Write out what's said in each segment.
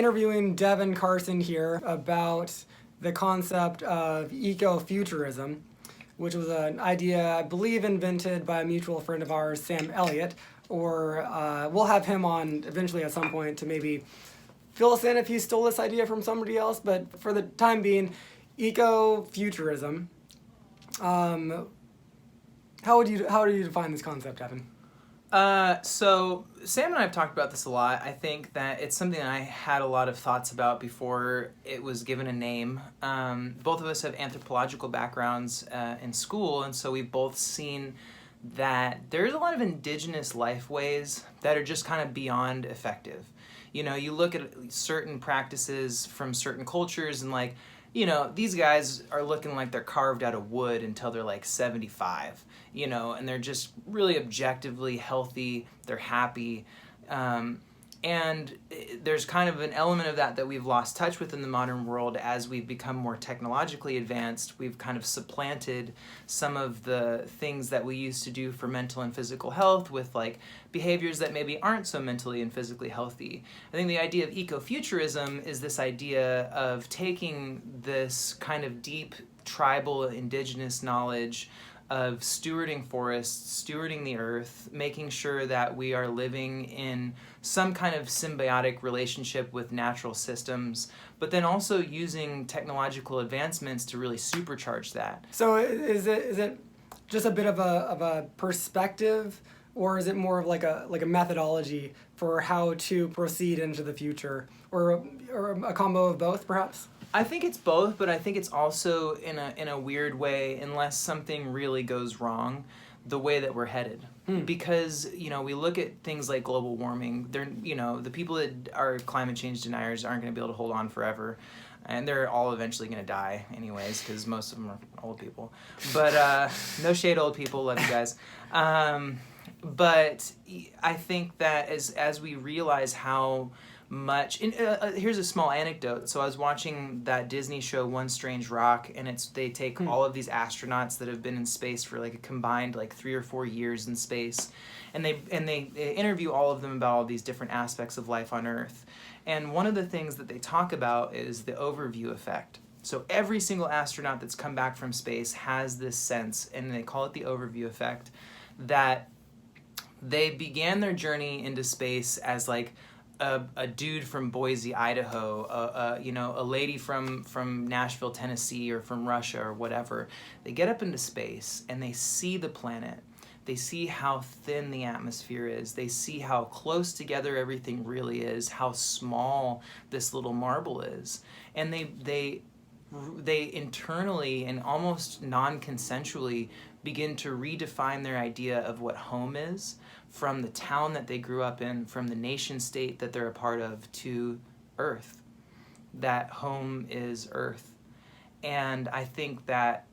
interviewing Devon Carsen here about the concept of Eco Futurism, which was an idea, I believe, invented by a mutual friend of ours, Sam Elliott, or we'll have him on eventually at some point to maybe fill us in if he stole this idea from somebody else, but for the time being, Eco Futurism. How do you define this concept, Evan? So Sam and I have talked about this a lot. I think that it's something I had a lot of thoughts about before it was given a name. Both of us have anthropological backgrounds in school, and so we've both seen that there's a lot of indigenous life ways that are just kind of beyond effective. You know, you look at certain practices from certain cultures and like, you know, these guys are looking like they're carved out of wood until they're like 75, you know, and they're just really objectively healthy, they're happy. And there's kind of an element of that we've lost touch with in the modern world as we've become more technologically advanced. We've kind of supplanted some of the things that we used to do for mental and physical health with like behaviors that maybe aren't so mentally and physically healthy. I think the idea of ecofuturism is this idea of taking this kind of deep tribal indigenous knowledge of stewarding forests, stewarding the earth, making sure that we are living in some kind of symbiotic relationship with natural systems, but then also using technological advancements to really supercharge that. So is it just a bit of a perspective, or is it more of like a methodology for how to proceed into the future, or a combo of both, perhaps? I think it's both, but I think it's also in a weird way, unless something really goes wrong, the way that we're headed. Because, you know, we look at things like global warming, you know, the people that are climate change deniers aren't going to be able to hold on forever. And they're all eventually going to die anyways, because most of them are old people. But no shade, old people, love you guys. But I think that as we realize how much, here's a small anecdote. So I was watching that Disney show One Strange Rock, and they take all of these astronauts that have been in space for like a combined like 3 or 4 years in space, and they interview all of them about all these different aspects of life on Earth. And one of the things that they talk about is the overview effect. So every single astronaut that's come back from space has this sense, and they call it the overview effect, that they began their journey into space as like a dude from Boise, Idaho, you know, a lady from Nashville, Tennessee, or from Russia or whatever. They get up into space and they see the planet. They see how thin the atmosphere is. They see how close together everything really is, how small this little marble is. And they internally and almost non-consensually begin to redefine their idea of what home is, from the town that they grew up in, from the nation state that they're a part of, to Earth. That home is Earth. And I think that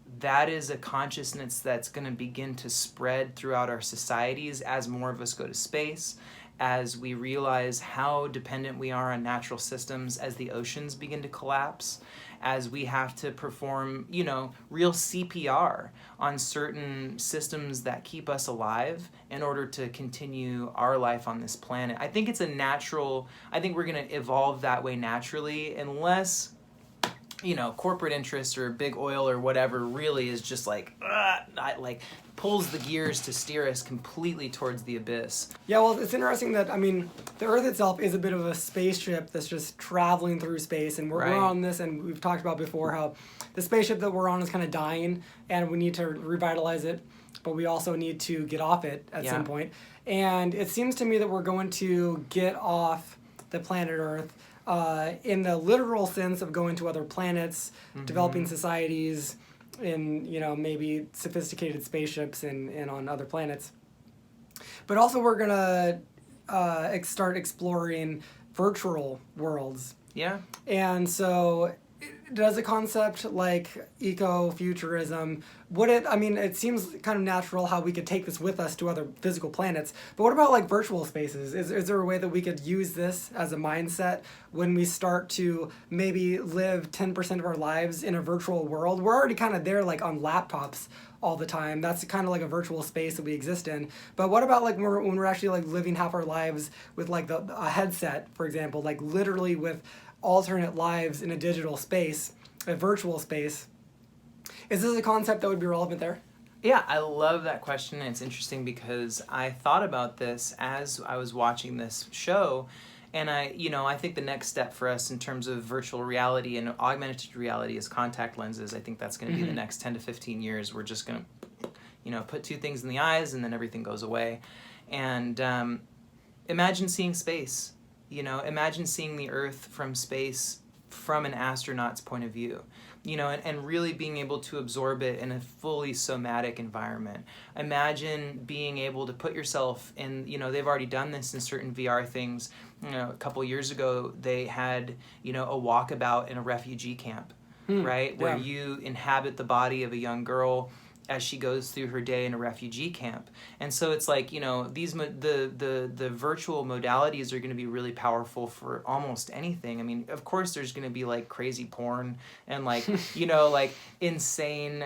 is a consciousness that's going to begin to spread throughout our societies as more of us go to space, as we realize how dependent we are on natural systems, as the oceans begin to collapse, as we have to perform, you know, real CPR on certain systems that keep us alive in order to continue our life on this planet. I think it's I think we're going to evolve that way naturally, unless, you know, corporate interests or big oil or whatever really is just like pulls the gears to steer us completely towards the abyss. Yeah, well, it's interesting that, I mean, the Earth itself is a bit of a spaceship that's just traveling through space, and we're on this, and we've talked about before how the spaceship that we're on is kind of dying, and we need to revitalize it, but we also need to get off it at some point. And it seems to me that we're going to get off the planet Earth in the literal sense of going to other planets, developing societies, in, you know, maybe sophisticated spaceships and on other planets. But also we're going to start exploring virtual worlds. Yeah. And so does a concept like ecofuturism, it seems kind of natural how we could take this with us to other physical planets, but what about like virtual spaces? Is there a way that we could use this as a mindset when we start to maybe live 10% of our lives in a virtual world? We're already kind of there, like on laptops all the time. That's kind of like a virtual space that we exist in. But what about like when we're actually like living half our lives with like a headset, for example, like literally with alternate lives in a digital space, a virtual space. Is this a concept that would be relevant there? Yeah, I love that question. And it's interesting because I thought about this as I was watching this show. And I think the next step for us in terms of virtual reality and augmented reality is contact lenses. I think that's going to be the next 10 to 15 years. We're just going to, put two things in the eyes and then everything goes away. And imagine seeing space. Imagine seeing the Earth from space from an astronaut's point of view. And really being able to absorb it in a fully somatic environment. Imagine being able to put yourself in, they've already done this in certain VR things. A couple years ago, they had, a walkabout in a refugee camp, right? Where you inhabit the body of a young girl as she goes through her day in a refugee camp. And so it's like, the virtual modalities are going to be really powerful for almost anything. I mean, of course there's going to be like crazy porn and like, like insane,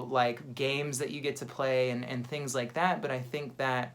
like games that you get to play and things like that. But I think that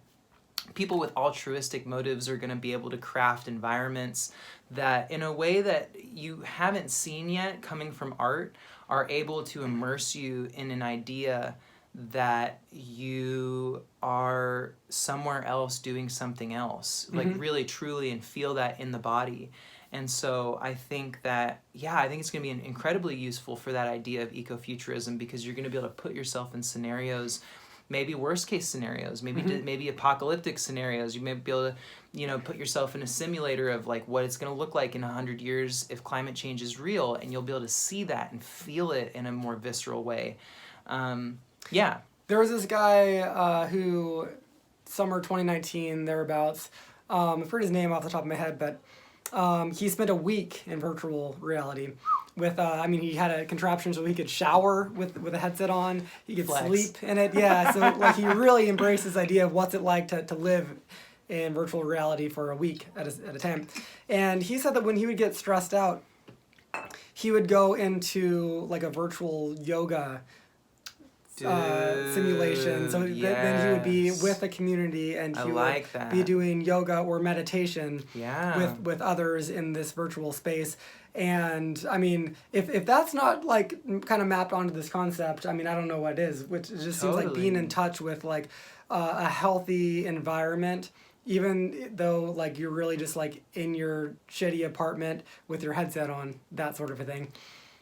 people with altruistic motives are going to be able to craft environments that in a way that you haven't seen yet coming from art are able to immerse you in an idea that you are somewhere else doing something else, like really truly, and feel that in the body. And so I think that, I think it's going to be incredibly useful for that idea of ecofuturism, because you're going to be able to put yourself in scenarios, maybe worst case scenarios, maybe apocalyptic scenarios. You may be able to, put yourself in a simulator of like what it's going to look like in 100 years if climate change is real, and you'll be able to see that and feel it in a more visceral way. There was this guy who, summer 2019, thereabouts, I forget his name off the top of my head, but he spent a week in virtual reality. With he had a contraption so he could shower with a headset on. He could sleep in it. Yeah, so like he really embraced this idea of what's it like to live in virtual reality for a week at a time. And he said that when he would get stressed out, he would go into like a virtual yoga simulation. So then he would be with a community, and he would be doing yoga or meditation with others in this virtual space. And I mean, if that's not like kind of mapped onto this concept, I mean, I don't know what is. Which just seems like being in touch with like a healthy environment, even though like you're really just like in your shitty apartment with your headset on, that sort of a thing.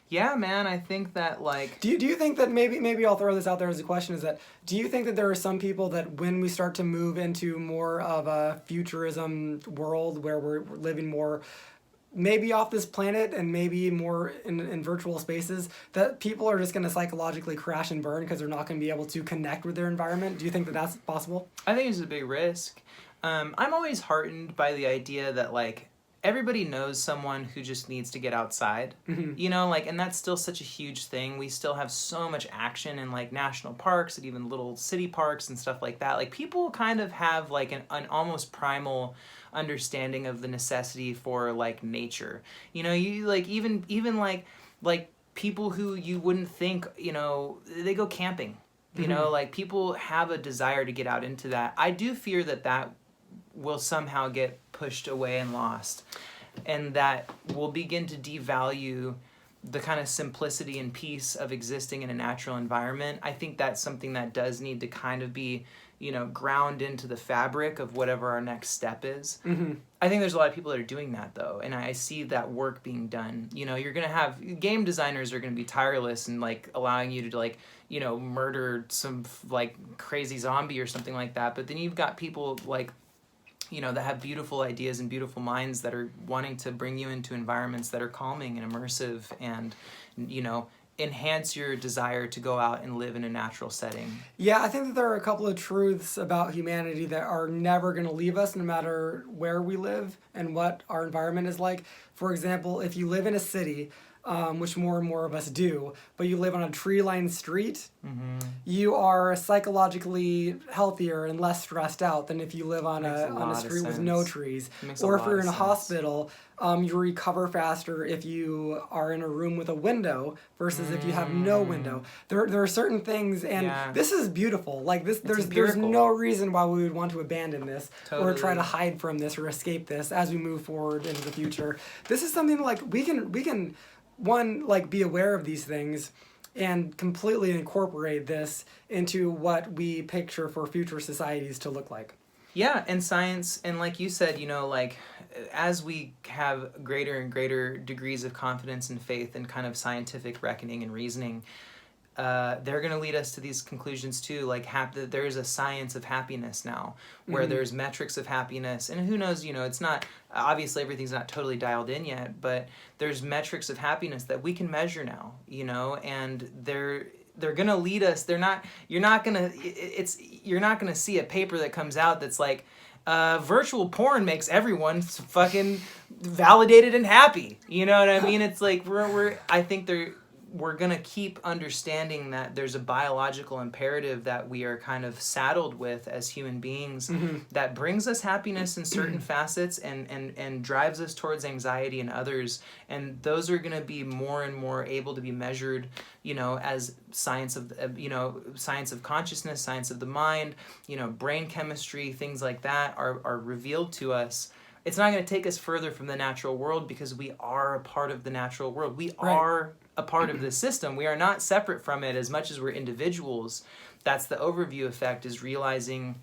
Yeah, man, I think that like... Do you think that maybe I'll throw this out there as a question, is that do you think that there are some people that when we start to move into more of a futurism world where we're living more maybe off this planet and maybe more in virtual spaces, that people are just going to psychologically crash and burn because they're not going to be able to connect with their environment? Do you think that that's possible? I think it's a big risk. I'm always heartened by the idea that like everybody knows someone who just needs to get outside, and that's still such a huge thing. We still have so much action in like national parks and even little city parks and stuff like that. Like people kind of have like an almost primal understanding of the necessity for like nature. You like even like people who you wouldn't think, they go camping. Like people have a desire to get out into that. I do fear that will somehow get pushed away and lost, and that will begin to devalue the kind of simplicity and peace of existing in a natural environment. I think that's something that does need to kind of be, ground into the fabric of whatever our next step is. I think there's a lot of people that are doing that though, and I see that work being done. You're gonna have game designers are gonna be tireless and like allowing you to like, murder some like crazy zombie or something like that. But then you've got people like, that have beautiful ideas and beautiful minds that are wanting to bring you into environments that are calming and immersive and, enhance your desire to go out and live in a natural setting. Yeah, I think that there are a couple of truths about humanity that are never going to leave us no matter where we live and what our environment is like. For example, if you live in a city, which more and more of us do, but you live on a tree-lined street, Mm-hmm. you are psychologically healthier and less stressed out than if you live on Makes a a lot of street with no sense. trees. Makes a Or if lot you're of in a sense. hospital, you recover faster if you are in a room with a window versus if you have no window. There are certain things, and Yeah. this is beautiful. Like this, there's empirical. no reason why we would want to abandon this or try to Totally. hide from this or escape this as we move forward into the future. This is something like we can one, like, be aware of these things and completely incorporate this into what we picture for future societies to look like. Yeah, and science, and like you said, like as we have greater and greater degrees of confidence and faith and kind of scientific reckoning and reasoning, they're going to lead us to these conclusions too. Like that there is a science of happiness now, where there's metrics of happiness, and who knows, it's not, obviously everything's not totally dialed in yet, but there's metrics of happiness that we can measure now, and they're gonna lead us. You're not gonna see a paper that comes out that's like, virtual porn makes everyone fucking validated and happy. You know what I mean? It's like I think we're gonna keep understanding that there's a biological imperative that we are kind of saddled with as human beings that brings us happiness in certain facets and drives us towards anxiety in others, and those are gonna be more and more able to be measured, as science of consciousness, science of the mind, brain chemistry, things like that are revealed to us. It's not going to take us further from the natural world because we are a part of the natural world. We are a part of the system. We are not separate from it as much as we're individuals. That's the overview effect, is realizing,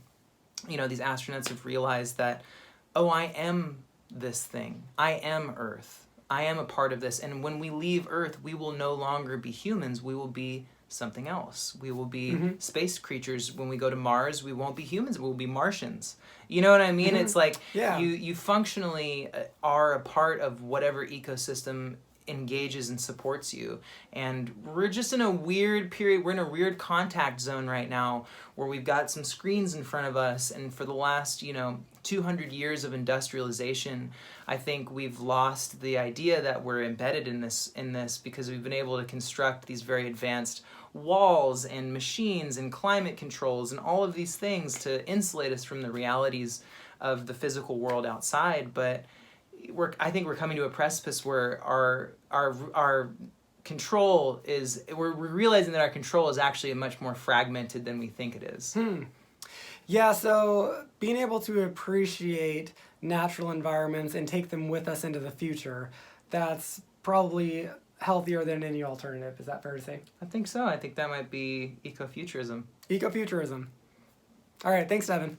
these astronauts have realized that, oh, I am this thing. I am Earth. I am a part of this. And when we leave Earth, we will no longer be humans. We will be something else. We will be space creatures. When we go to Mars, we won't be humans. We'll be Martians. You know what I mean? It's like you functionally are a part of whatever ecosystem engages and supports you. And we're just in a weird period. We're in a weird contact zone right now where we've got some screens in front of us. And for the last, 200 years of industrialization, I think we've lost the idea that we're embedded in this because we've been able to construct these very advanced walls and machines and climate controls and all of these things to insulate us from the realities of the physical world outside. But I think we're coming to a precipice where our control is, we're realizing that our control is actually much more fragmented than we think it is. Yeah, so being able to appreciate natural environments and take them with us into the future, that's probably healthier than any alternative. Is that fair to say? I think so. I think that might be ecofuturism. Ecofuturism. All right, thanks, Devon.